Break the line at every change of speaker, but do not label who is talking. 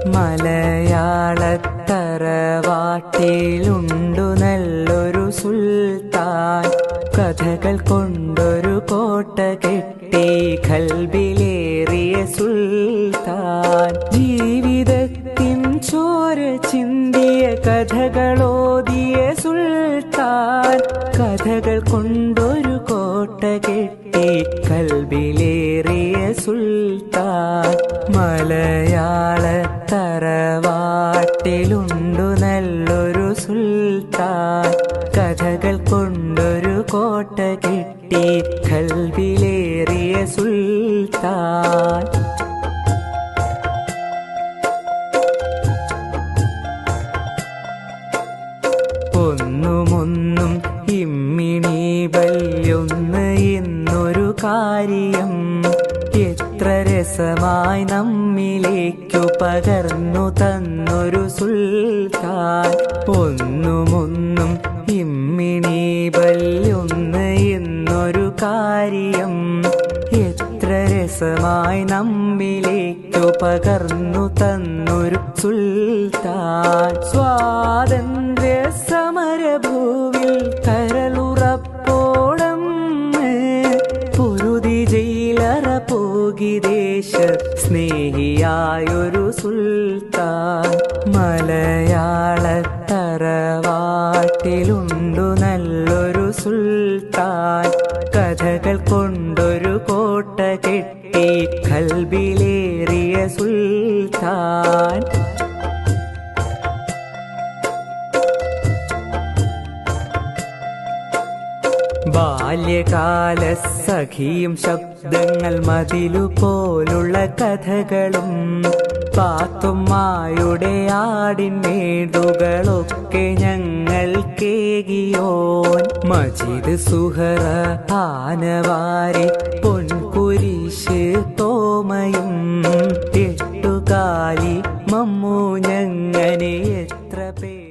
മലയാളത്തറവാട്ടിലുണ്ടു നല്ലൊരു സുൽത്താൻ. കഥകൾ കൊണ്ടൊരു കോട്ട കെട്ടി ഖൽബിലേറിയ സുൽത്താൻ. ജീവിതത്തിൻ ചോര ചിന്തിയ കഥകളോതിയ സുൽത്താൻ. കഥകൾ കൊണ്ടൊരു കോട്ട കെട്ടി ഖൽബിലേറിയ സുൽത്താൻ. മലയാളത്തറവാട്ടിലുണ്ടു നല്ലൊരു സുൽത്താൻ. കഥകൾ കൊണ്ടൊരു കോട്ട കെട്ടി ഖൽബിലേറിയ സുൽത്താൻ. ഒന്നുമൊന്നും ഇമ്മിണി വല്യൊന്ന് എന്നൊരു കാര്യം എത്ര രസമായി നമ്മിലേക്കു പകർന്നു തന്നൊരു സുൽത്താൻ. ഒന്നുമൊന്നും ഇമ്മിണി വല്യൊന്ന് എന്നൊരു കാര്യം എത്ര രസമായി നമ്മിലേക്കു പകർന്നു തന്നൊരു സുൽത്താൻ. സ്വാതന്ത്ര്യ സമരഭൂവിൽ കരളുറപ്പോടം പൊരുതി ജയിലറ പോകി ദേശ സ്നേഹിയായൊരു സുൽത്താൻ. മലയാളത്തറവാട്ടിലുണ്ടു നല്ലൊരു സുൽത്താൻ. കഥകൾ കൊണ്ടൊരു കോട്ട കെട്ടി ഖൽബിലേറിയ സുൽത്താൻ. ബാല്യകാല സഖിയും ശബ്ദങ്ങൾ മതിലുപോലുള്ള കഥകളും പാത്തുമ്മായുടെ ആടിൻമേടുകളൊക്കെ ഞങ്ങൾ കേകിയോൻ. മജീദ് സുഹറ ആനവാരി പൊൻകുരിശ് തോമയും എട്ടുകാലി മമ്മു ഞങ്ങനെ എത്ര പേർ